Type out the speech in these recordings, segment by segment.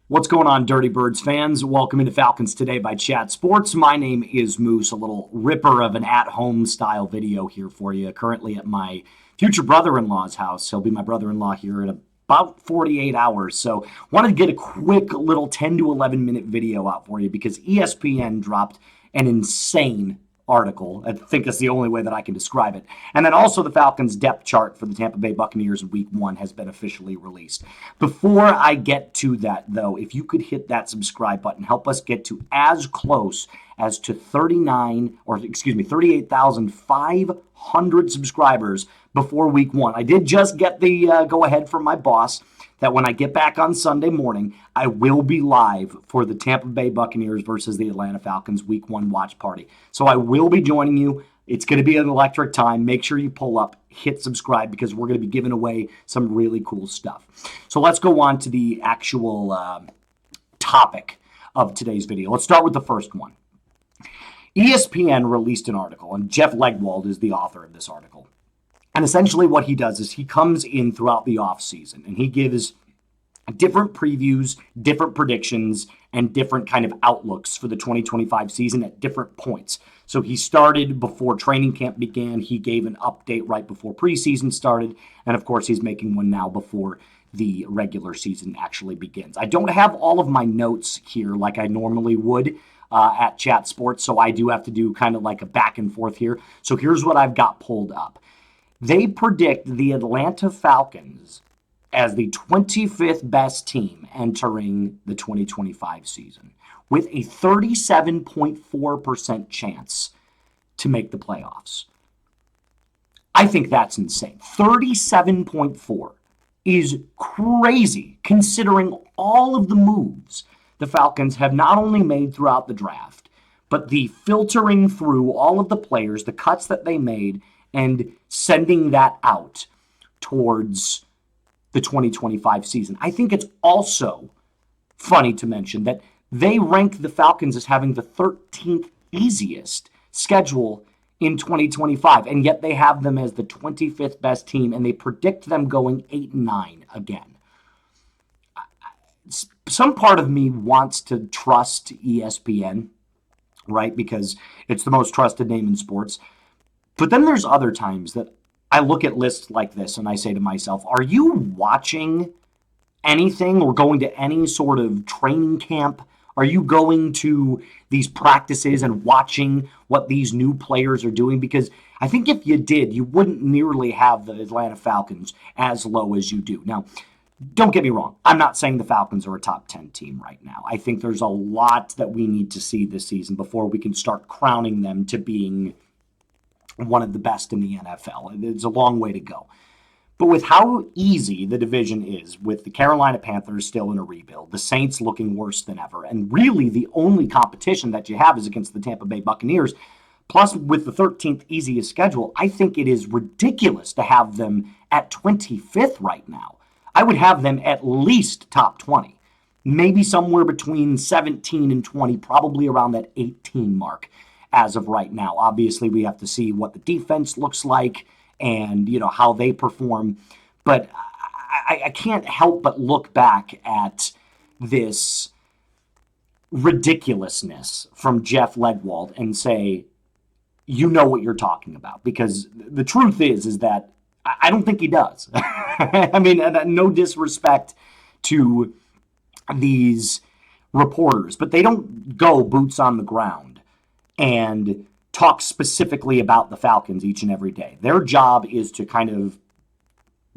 What's going on, Dirty Birds fans? Welcome into Falcons Today by Chat Sports. My name is Moose, a little ripper of an at-home style video here for you. Currently at my future brother-in-law's house. He'll be my brother-in-law here in about 48 hours. So wanted to get a quick little 10 to 11 minute video out for you because ESPN dropped an insane article. I think that's the only way that I can describe it. And then also the Falcons depth chart for the Tampa Bay Buccaneers in week 1 has been officially released. Before I get to that, though, if you could hit that subscribe button, help us get to as close as to 38,500 subscribers before week 1. I did just get the go-ahead from my boss that when I get back on Sunday morning, I will be live for the Tampa Bay Buccaneers versus the Atlanta Falcons week 1 watch party. So I will be joining you. It's going to be an electric time. Make sure you pull up, hit subscribe, because we're going to be giving away some really cool stuff. So let's go on to the actual topic of today's video. Let's start with the first one. ESPN released an article, and Jeff Legwold is the author of this article. And essentially what he does is he comes in throughout the offseason and he gives different previews, different predictions, and different kind of outlooks for the 2025 season at different points. So he started before training camp began. He gave an update right before preseason started. And of course, he's making one now before the regular season actually begins. I don't have all of my notes here like I normally would at Chat Sports. So I do have to do kind of like a back and forth here. So here's what I've got pulled up. They predict the Atlanta Falcons as the 25th best team entering the 2025 season, with a 37.4% chance to make the playoffs. I think that's insane. 37.4 is crazy considering all of the moves the Falcons have not only made throughout the draft, but the filtering through all of the players, the cuts that they made, and sending that out towards the 2025 season. I think it's also funny to mention that they rank the Falcons as having the 13th easiest schedule in 2025, and yet they have them as the 25th best team, and they predict them going 8-9 again. Some part of me wants to trust ESPN, right, because it's the most trusted name in sports. But then there's other times that I look at lists like this and I say to myself, are you watching anything or going to any sort of training camp? Are you going to these practices and watching what these new players are doing? Because I think if you did, you wouldn't nearly have the Atlanta Falcons as low as you do. Now, don't get me wrong. I'm not saying the Falcons are a top 10 team right now. I think there's a lot that we need to see this season before we can start crowning them to being one of the best in the NFL. It's a long way to go. But with how easy the division is, with the Carolina Panthers still in a rebuild, the Saints looking worse than ever, and really the only competition that you have is against the Tampa Bay Buccaneers, plus with the 13th easiest schedule, I think it is ridiculous to have them at 25th right now. I would have them at least top 20, maybe somewhere between 17 and 20, probably around that 18 mark. As of right now, obviously, we have to see what the defense looks like and, how they perform. But I can't help but look back at this ridiculousness from Jeff Legwold and say, you know what you're talking about. Because the truth is that I don't think he does. I mean, no disrespect to these reporters, but they don't go boots on the ground and talk specifically about the Falcons each and every day. Their job is to kind of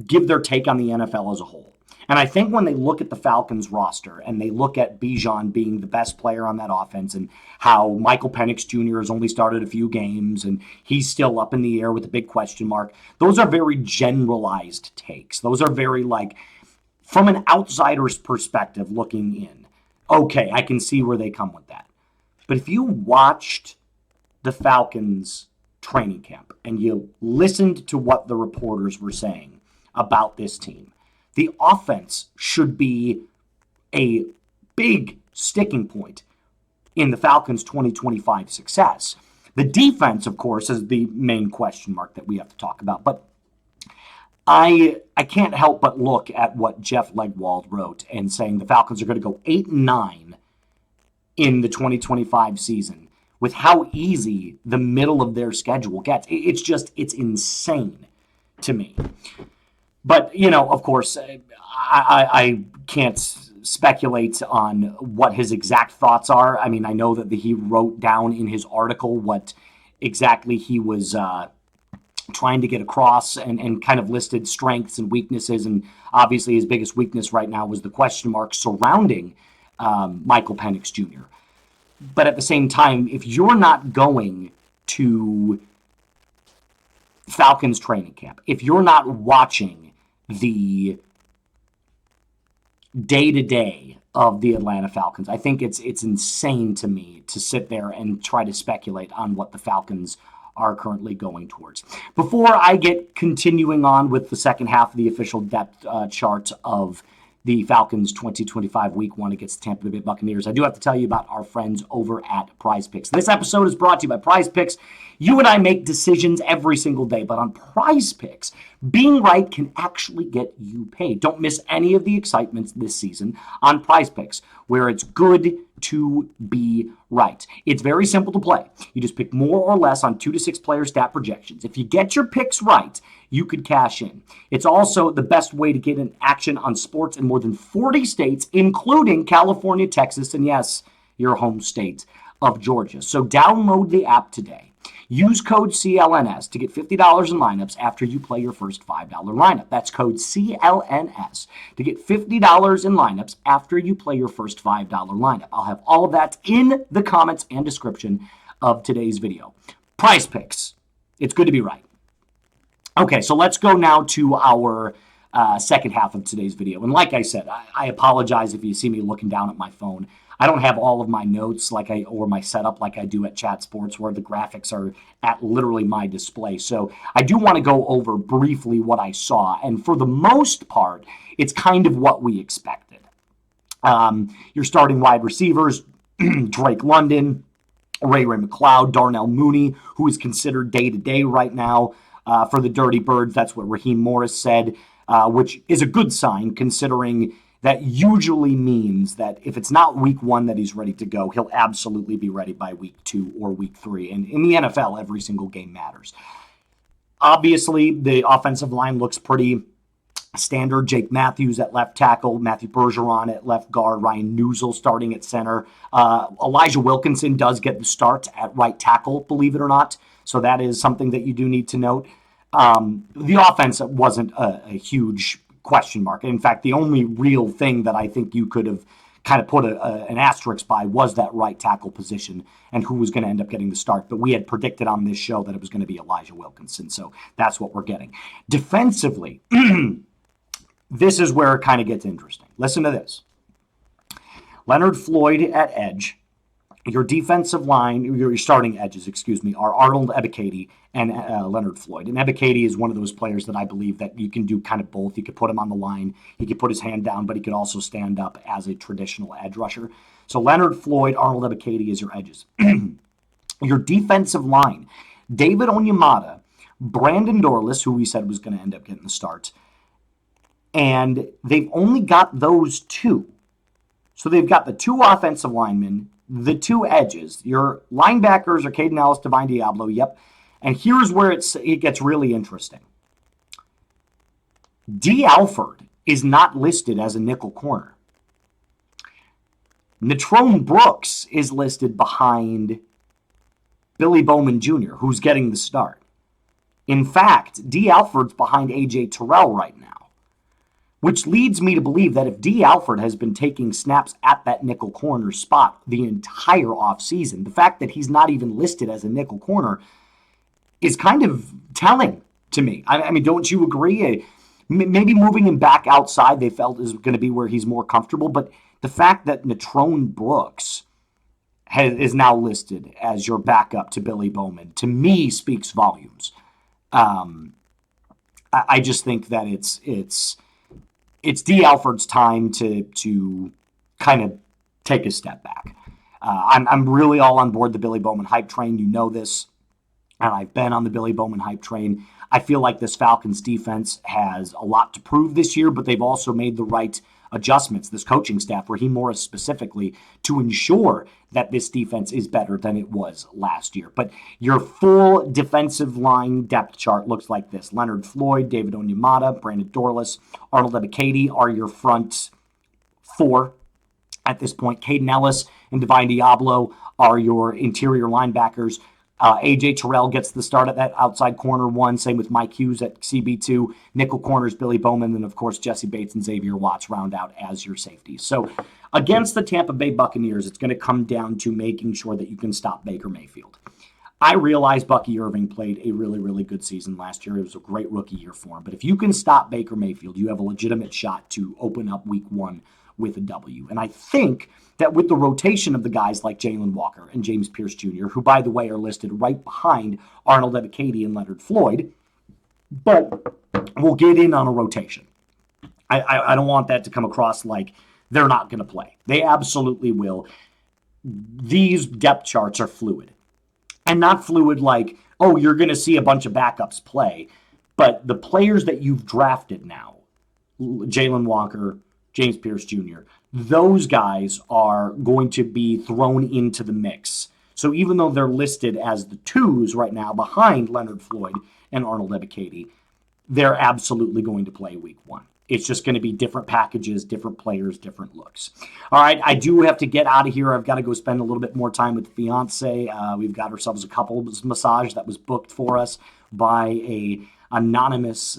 give their take on the NFL as a whole. And I think when they look at the Falcons roster and they look at Bijan being the best player on that offense and how Michael Penix Jr. has only started a few games and he's still up in the air with a big question mark, those are very generalized takes. Those are very from an outsider's perspective looking in. Okay, I can see where they come with that. But if you watched the Falcons training camp and you listened to what the reporters were saying about this team, the offense should be a big sticking point in the Falcons' 2025 success. The defense, of course, is the main question mark that we have to talk about. But I can't help but look at what Jeff Legwold wrote and saying the Falcons are going to go 8-9 in the 2025 season with how easy the middle of their schedule gets. It's insane to me. But, of course, I can't speculate on what his exact thoughts are. I mean, I know that he wrote down in his article what exactly he was trying to get across and kind of listed strengths and weaknesses. And obviously his biggest weakness right now was the question mark surrounding Michael Penix Jr. But at the same time, if you're not going to Falcons training camp, if you're not watching the day-to-day of the Atlanta Falcons, I think it's insane to me to sit there and try to speculate on what the Falcons are currently going towards. Before I get continuing on with the second half of the official depth chart of the Falcons 2025 Week 1 against the Tampa Bay Buccaneers, I do have to tell you about our friends over at Prize Picks. This episode is brought to you by Prize Picks. You and I make decisions every single day, but on Prize Picks, being right can actually get you paid. Don't miss any of the excitements this season on Prize Picks, where it's good to be right. It's very simple to play. You just pick more or less on 2 to 6 player stat projections. If you get your picks right, you could cash in. It's also the best way to get an action on sports in more than 40 states, including California, Texas, and yes, your home state of Georgia. So download the app today. Use code CLNS to get $50 in lineups after you play your first $5 lineup. That's code CLNS to get $50 in lineups after you play your first $5 lineup. I'll have all of that in the comments and description of today's video. Prize Picks. It's good to be right. Okay, so let's go now to our second half of today's video. And like I said, I apologize if you see me looking down at my phone. I don't have all of my notes or my setup like I do at Chat Sports, where the graphics are at literally my display. So I do want to go over briefly what I saw. And for the most part, it's kind of what we expected. Your starting wide receivers, Drake London, Ray McLeod, Darnell Mooney, who is considered day-to-day right now for the Dirty Birds. That's what Raheem Morris said, which is a good sign considering that usually means that if it's not week 1 that he's ready to go, he'll absolutely be ready by week 2 or week 3. And in the NFL, every single game matters. Obviously, the offensive line looks pretty standard. Jake Matthews at left tackle, Matthew Bergeron at left guard, Ryan Newsel starting at center. Elijah Wilkinson does get the start at right tackle, believe it or not. So that is something that you do need to note. The offense wasn't a huge question mark. In fact, the only real thing that I think you could have kind of put an asterisk by was that right tackle position and who was going to end up getting the start. But we had predicted on this show that it was going to be Elijah Wilkinson. So that's what we're getting. Defensively, this is where it kind of gets interesting. Listen to this. Leonard Floyd at edge. Your defensive line, your starting edges, are Arnold Ebiketie and Leonard Floyd. And Ebiketie is one of those players that I believe that you can do kind of both. You could put him on the line. He could put his hand down, but he could also stand up as a traditional edge rusher. So Leonard Floyd, Arnold Ebiketie is your edges. Your defensive line, David Onyemata, Brandon Dorlus, who we said was going to end up getting the start. And they've only got those 2. So they've got the 2 offensive linemen, the 2 edges. Your linebackers are Caden Ellis, Divine Diablo. Yep. And here's where it gets really interesting. D. Alford is not listed as a nickel corner. Natrone Brooks is listed behind Billy Bowman Jr., who's getting the start. In fact, D. Alford's behind A.J. Terrell right now, which leads me to believe that if D. Alford has been taking snaps at that nickel corner spot the entire offseason, the fact that he's not even listed as a nickel corner is kind of telling to me. I mean, don't you agree? Maybe moving him back outside they felt is going to be where he's more comfortable, but the fact that Natrone Brooks is now listed as your backup to Billy Bowman, to me, speaks volumes. I just think that it's D. Alford's time to kind of take a step back. I'm really all on board the Billy Bowman hype train. You know this. And I've been on the Billy Bowman hype train. I feel like this Falcons defense has a lot to prove this year, but they've also made the right adjustments, this coaching staff, Raheem Morris specifically, to ensure that this defense is better than it was last year. But your full defensive line depth chart looks like this. Leonard Floyd, David Onyemata, Brandon Dorlus, Arnold Ebiketie are your front four at this point. Caden Ellis and Divine Diablo are your interior linebackers. A.J. Terrell gets the start at that outside corner one. Same with Mike Hughes at CB2. Nickel corners, Billy Bowman, and of course Jesse Bates and Xavier Watts round out as your safeties. So against the Tampa Bay Buccaneers, it's going to come down to making sure that you can stop Baker Mayfield. I realize Bucky Irving played a really, really good season last year. It was a great rookie year for him. But if you can stop Baker Mayfield, you have a legitimate shot to open up week one with a W. And I think that with the rotation of the guys like Jalen Walker and James Pierce Jr., who, by the way, are listed right behind Arnold Ebiketie and Leonard Floyd, but we'll get in on a rotation. I don't want that to come across like they're not going to play. They absolutely will. These depth charts are fluid. And not fluid like, oh, you're going to see a bunch of backups play. But the players that you've drafted now, Jalen Walker, James Pierce Jr., those guys are going to be thrown into the mix. So even though they're listed as the twos right now behind Leonard Floyd and Arnold Ebiketie, they're absolutely going to play week one. It's just going to be different packages, different players, different looks. All right, I do have to get out of here. I've got to go spend a little bit more time with the fiance. We've got ourselves a couples massage that was booked for us by a anonymous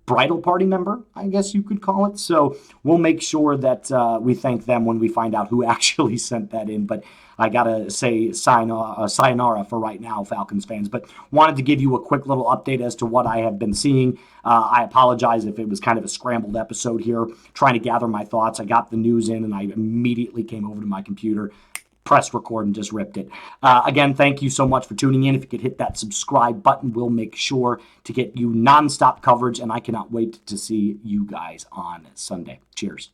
bridal party member, I guess you could call it. So we'll make sure that we thank them when we find out who actually sent that in. But I got to say sayonara for right now, Falcons fans. But wanted to give you a quick little update as to what I have been seeing. I apologize if it was kind of a scrambled episode here, trying to gather my thoughts. I got the news in and I immediately came over to my computer, pressed record, and just ripped it. Again, thank you so much for tuning in. If you could hit that subscribe button, we'll make sure to get you nonstop coverage, and I cannot wait to see you guys on Sunday. Cheers.